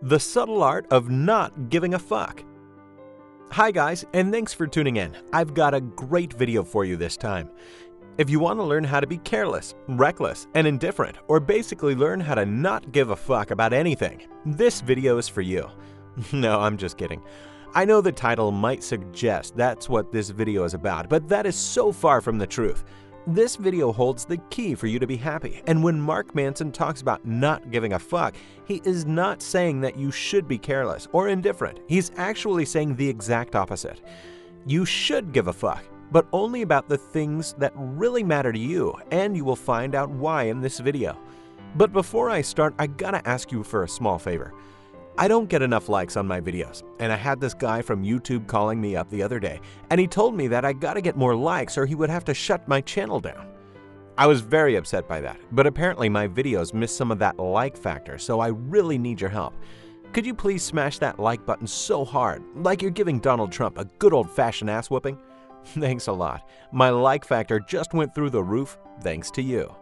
The subtle art of not giving a fuck. Hi guys, and thanks for tuning in. I've got a great video for you this time. If you want to learn how to be careless, reckless, and indifferent, or basically learn how to not give a fuck about anything, this video is for you. No, I'm just kidding. I know the title might suggest that's what this video is about, but that is so far from the truth. This video holds the key for you to be happy, and when Mark Manson talks about not giving a fuck, he is not saying that you should be careless or indifferent. He's actually saying the exact opposite. You should give a fuck, but only about the things that really matter to you, and you will find out why in this video. But before I start, I gotta ask you for a small favor. I don't get enough likes on my videos, and I had this guy from YouTube calling me up the other day, and he told me that I gotta get more likes or he would have to shut my channel down. I was very upset by that, but apparently my videos miss some of that like factor, so I really need your help. Could you please smash that like button so hard, like you're giving Donald Trump a good old-fashioned ass whooping? Thanks a lot. My like factor just went through the roof thanks to you.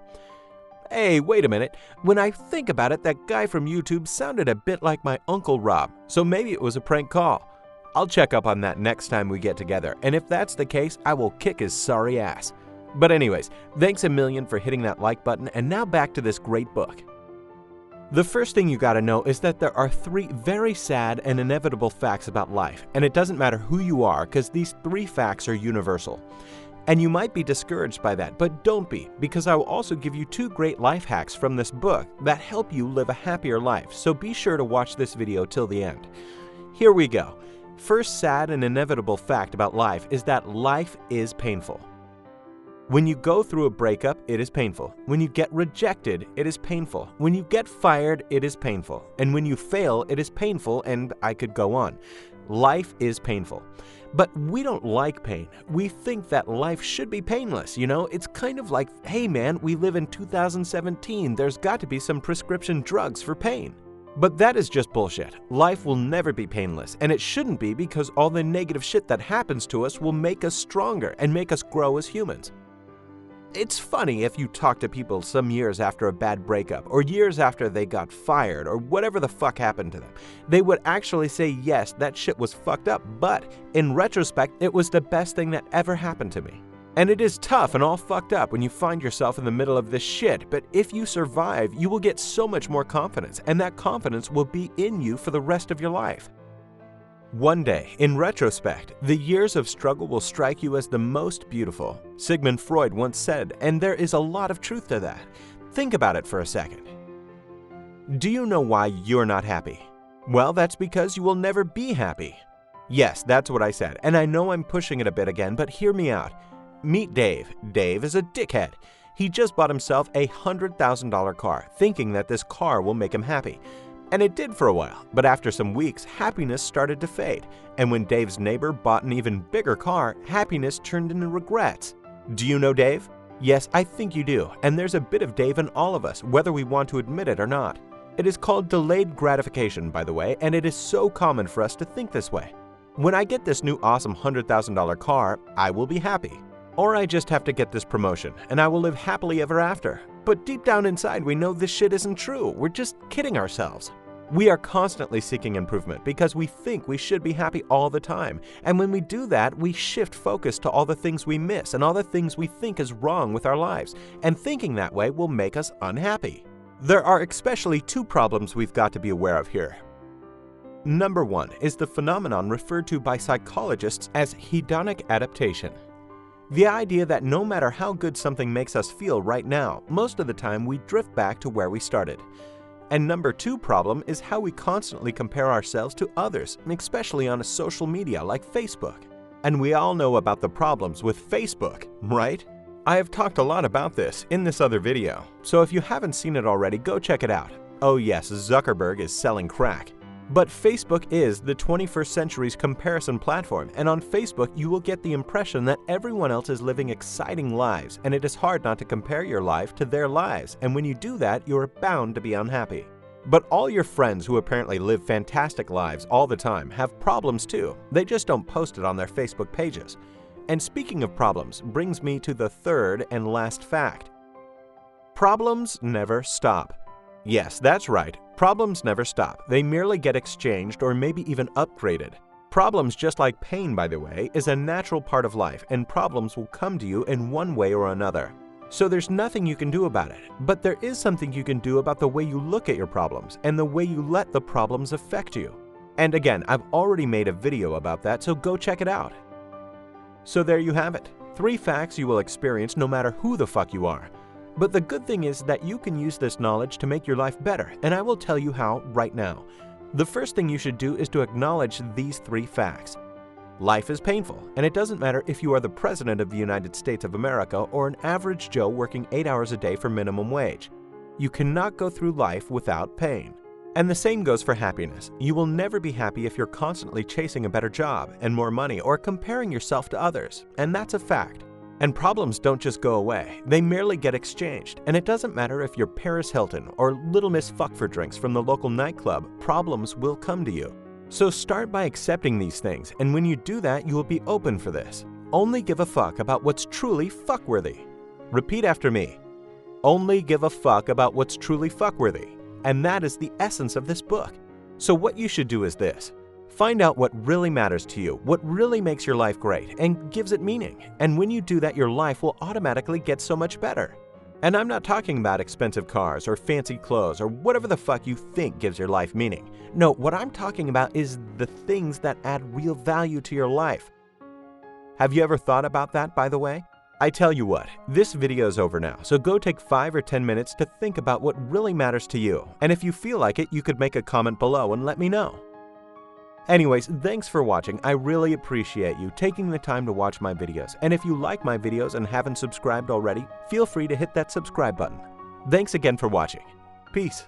Hey, wait a minute. When I think about it, that guy from YouTube sounded a bit like my Uncle Rob, so maybe it was a prank call. I'll check up on that next time we get together, and if that's the case, I will kick his sorry ass. But anyways, thanks a million for hitting that like button, and now back to this great book. The first thing you gotta know is that there are 3 very sad and inevitable facts about life, and it doesn't matter who you are because these 3 facts are universal. And you might be discouraged by that, but don't be, because I will also give you 2 great life hacks from this book that help you live a happier life, so be sure to watch this video till the end. Here we go. First sad and inevitable fact about life is that life is painful. When you go through a breakup, it is painful. When you get rejected, it is painful. When you get fired, it is painful. And when you fail, it is painful, and I could go on. Life is painful. But we don't like pain. We think that life should be painless, you know? It's kind of like, hey man, we live in 2017. There's got to be some prescription drugs for pain. But that is just bullshit. Life will never be painless, and it shouldn't be because all the negative shit that happens to us will make us stronger and make us grow as humans. It's funny if you talk to people some years after a bad breakup or years after they got fired or whatever the fuck happened to them. They would actually say, yes, that shit was fucked up, but in retrospect, it was the best thing that ever happened to me. And it is tough and all fucked up when you find yourself in the middle of this shit, but if you survive, you will get so much more confidence, and that confidence will be in you for the rest of your life. One day, in retrospect, the years of struggle will strike you as the most beautiful. Sigmund Freud once said, and there is a lot of truth to that. Think about it for a second. Do you know why you're not happy? Well, that's because you will never be happy. Yes, that's what I said, and I know I'm pushing it a bit again, but hear me out. Meet Dave. Dave is a dickhead. He just bought himself a $100,000 car, thinking that this car will make him happy. And it did for a while, but after some weeks, happiness started to fade. And when Dave's neighbor bought an even bigger car, happiness turned into regrets. Do you know Dave? Yes, I think you do, and there's a bit of Dave in all of us, whether we want to admit it or not. It is called delayed gratification, by the way, and it is so common for us to think this way. When I get this new awesome $100,000 car, I will be happy. Or I just have to get this promotion, and I will live happily ever after. But deep down inside, we know this shit isn't true. We're just kidding ourselves. We are constantly seeking improvement because we think we should be happy all the time. And when we do that, we shift focus to all the things we miss and all the things we think is wrong with our lives. And thinking that way will make us unhappy. There are especially 2 problems we've got to be aware of here. Number 1 is the phenomenon referred to by psychologists as hedonic adaptation. The idea that no matter how good something makes us feel right now, most of the time we drift back to where we started. And number 2 problem is how we constantly compare ourselves to others, especially on a social media like Facebook. And we all know about the problems with Facebook, right? I have talked a lot about this in this other video, so if you haven't seen it already, go check it out. Oh yes, Zuckerberg is selling crack. But Facebook is the 21st century's comparison platform, and on Facebook you will get the impression that everyone else is living exciting lives, and it is hard not to compare your life to their lives, and when you do that, you are bound to be unhappy. But all your friends who apparently live fantastic lives all the time have problems too. They just don't post it on their Facebook pages. And speaking of problems brings me to the 3rd and last fact. Problems never stop. Yes, that's right. Problems never stop. They merely get exchanged or maybe even upgraded. Problems, just like pain, by the way, is a natural part of life, and problems will come to you in one way or another. So there's nothing you can do about it, but there is something you can do about the way you look at your problems and the way you let the problems affect you. And again, I've already made a video about that, so go check it out. So there you have it. 3 facts you will experience no matter who the fuck you are. But the good thing is that you can use this knowledge to make your life better, and I will tell you how right now. The first thing you should do is to acknowledge these 3 facts. Life is painful, and it doesn't matter if you are the President of the United States of America or an average Joe working 8 hours a day for minimum wage. You cannot go through life without pain. And the same goes for happiness. You will never be happy if you're constantly chasing a better job and more money or comparing yourself to others, and that's a fact. And problems don't just go away, they merely get exchanged. And it doesn't matter if you're Paris Hilton or Little Miss Fuckfordrinks from the local nightclub, problems will come to you. So start by accepting these things, and when you do that, you will be open for this. Only give a fuck about what's truly fuckworthy. Repeat after me. Only give a fuck about what's truly fuckworthy. And that is the essence of this book. So what you should do is this. Find out what really matters to you, what really makes your life great, and gives it meaning. And when you do that, your life will automatically get so much better. And I'm not talking about expensive cars or fancy clothes or whatever the fuck you think gives your life meaning. No, what I'm talking about is the things that add real value to your life. Have you ever thought about that, by the way? I tell you what, this video is over now, so go take 5 or 10 minutes to think about what really matters to you. And if you feel like it, you could make a comment below and let me know. Anyways, thanks for watching. I really appreciate you taking the time to watch my videos. And if you like my videos and haven't subscribed already, feel free to hit that subscribe button. Thanks again for watching. Peace.